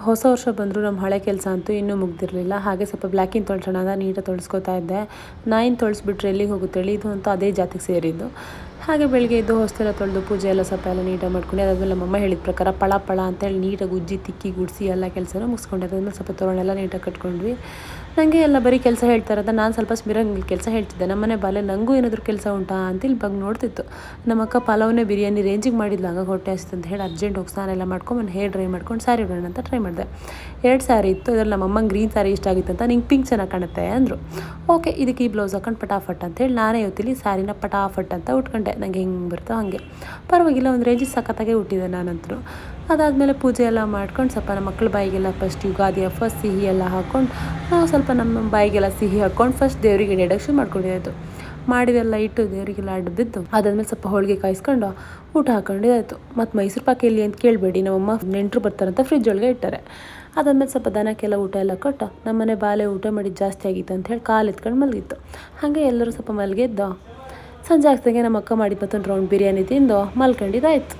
ಹೊಸ ವರ್ಷ ಬಂದರೂ ನಮ್ಮ ಹಳೆ ಕೆಲಸ ಅಂತೂ ಇನ್ನೂ ಮುಗ್ದಿರಲಿಲ್ಲ. ಹಾಗೆ ಸ್ವಲ್ಪ ಬ್ಲ್ಯಾಕಿನ ತೊಳ್ಸೋಣ ಅಂತ ನೀಟಾಗಿ ತೊಳ್ಸ್ಕೊತಾ ಇದ್ದೆ. ನಾಯಿನ ತೊಳೆಸ್ಬಿಟ್ರೆ ಎಲ್ಲಿಗೆ ಹೋಗುತ್ತೇಳಿ, ಇದು ಅಂತೂ ಅದೇ ಜಾತಿಗೆ ಸೇರಿದ್ದು. ಹಾಗೆ ಬೆಳಗ್ಗೆ ಎದ್ದು ಹೊಸ್ತೆಲ್ಲ ತೊಳೆದು ಪೂಜೆ ಎಲ್ಲ ಸ್ವಲ್ಪ ಎಲ್ಲ ನೀಟಾಗಿ ಮಾಡ್ಕೊಂಡು, ಅದಾದಮೇಲೆ ನಮ್ಮಮ್ಮ ಹೇಳಿದ ಪ್ರಕಾರ ಪಳ ಪಳ ಅಂತೇಳಿ ನೀಟಾಗಿ ಉಜ್ಜಿ ತಿಕ್ಕಿ ಗುಡಿಸಿ ಎಲ್ಲ ಕೆಲಸನೂ ಮುಗಿಸ್ಕೊಂಡೆ. ಅದಾದಮೇಲೆ ಸ್ವಲ್ಪ ತೋರಣ ನೀಟಾಗಿ ಕಟ್ಕೊಂಡ್ವಿ. ನನಗೆ ಎಲ್ಲ ಬರೀ ಕೆಲಸ ಹೇಳ್ತಾರಂತ ನಾನು ಸ್ವಲ್ಪ ಸ್ಮಿರಂಗಿ ಕೆಲಸ ಹೇಳ್ತಿದ್ದೆ. ನಮ್ಮನೆ ಬಾಲೆ ನನಗೂ ಏನಾದರೂ ಕೆಲಸ ಉಂಟಾ ಅಂತ ಇಲ್ಲಿ ಬಗ್ಗೆ ನೋಡ್ತಿತ್ತು. ನಮ್ಮ ಅಕ್ಕ ಪಲಾವ್ನೇ ಬಿರಿಯಾನಿ ರೇಂಜಿಗೆ ಮಾಡಿದ್ಲು. ಆಗ ಹೊಟ್ಟೆ ಹಸಿತು ಅಂತ ಹೇಳಿ ಅರ್ಜೆಂಟ್ ಹೋಗಿ ಸ್ನಾನ ಎಲ್ಲ ಮಾಡ್ಕೊಂಡು ಹೇರ್ ಡ್ರೈ ಮಾಡ್ಕೊಂಡು ಸ್ಯಾರಿ ಉಡೋಣ ಅಂತ ಟ್ರೈ ಮಾಡಿದೆ. 2 ಸ್ಯಾರಿ ಇತ್ತು. ಅದರಲ್ಲಿ ನಮ್ಮಮ್ಮಂಗೆ ಗ್ರೀನ್ ಸ್ಯಾರಿ ಇಷ್ಟ ಆಗಿತ್ತು ಅಂತ, ನಿಂಗೆ ಪಿಂಕ್ ಚೆನ್ನಾಗಿ ಕಾಣುತ್ತೆ ಅಂದರು. ಓಕೆ, ಇದಕ್ಕೆ ಈ ಬ್ಲೌಸ್ ಹಾಕೊಂಡು ಪಟಾಫಟ್ ಅಂತೇಳಿ ನಾನೇ ಇವತ್ತಿಲ್ಲಿ ಸ್ಯಾರಿನ ಪಟಾಫಟ್ ಅಂತ ಉಟ್ಕೊಂಡೆ. ನನಗೆ ಹೆಂಗೆ ಬರುತ್ತೋ ಹಾಗೆ, ಪರವಾಗಿಲ್ಲ, ಒಂದು ರೇಂಜಿಗೆ ಸಖತ್ತಾಗೆ ಹುಟ್ಟಿದೆ ನಾನಂತರೂ. ಅದಾದಮೇಲೆ ಪೂಜೆ ಎಲ್ಲ ಮಾಡ್ಕೊಂಡು ಸ್ವಲ್ಪ ನಮ್ಮ ಮಕ್ಕಳ ಬಾಯಿಗೆಲ್ಲ ಫಸ್ಟ್ ಯುಗಾದಿಯ ಫಸ್ಟ್ ಸಿಹಿ ಎಲ್ಲ ಹಾಕ್ಕೊಂಡು, ನಾವು ಸ್ವಲ್ಪ ನಮ್ಮ ಬಾಯಿಗೆಲ್ಲ ಸಿಹಿ ಹಾಕ್ಕೊಂಡು ಫಸ್ಟ್ ದೇವರಿಗೆ ಎಡೆಕ್ಷನ್ ಮಾಡ್ಕೊಂಡಿದ್ದಾಯಿತು. ಮಾಡಿದೆಲ್ಲ ಇಟ್ಟು ದೇವರಿಗೆಲ್ಲ ಅಡ್ಬಿದ್ದು, ಅದಾದಮೇಲೆ ಸ್ವಲ್ಪ ಹೋಳಿಗೆ ಕಾಯಿಸ್ಕೊಂಡು ಊಟ ಹಾಕೊಂಡಿದ್ದಾಯಿತು. ಮತ್ತು ಮೈಸೂರು ಪಾಕ್ ಎಲ್ಲಿ ಅಂತ ಕೇಳಬೇಡಿ, ನಮ್ಮಮ್ಮ ನೆಂಟರು ಬರ್ತಾರಂತ ಫ್ರಿಜ್ ಒಳಗೆ ಇಟ್ಟಾರೆ. ಅದಾದಮೇಲೆ ಸ್ವಲ್ಪ ದನಕ್ಕೆಲ್ಲ ಊಟ ಎಲ್ಲ ಕೊಟ್ಟು, ನಮ್ಮನೆ ಬಾಲೆ ಊಟ ಮಾಡಿದ್ದು ಜಾಸ್ತಿ ಆಗಿತ್ತು ಅಂತ ಹೇಳಿ ಕಾಲು ಎತ್ಕೊಂಡು ಮಲಗಿತ್ತು. ಹಾಗೆ ಎಲ್ಲರೂ ಸ್ವಲ್ಪ ಮಲಗಿದ್ದು. ಸಂಜೆ ಆಗ್ತಾಗೆ ನಮ್ಮ ಅಕ್ಕ ಮಾಡಿದ್ದು ಮತ್ತೊಂದು ರೌಂಡ್ ಬಿರಿಯಾನಿ ತಿಂದು ಮಲ್ಕೊಂಡಿದ್ದಾಯಿತು.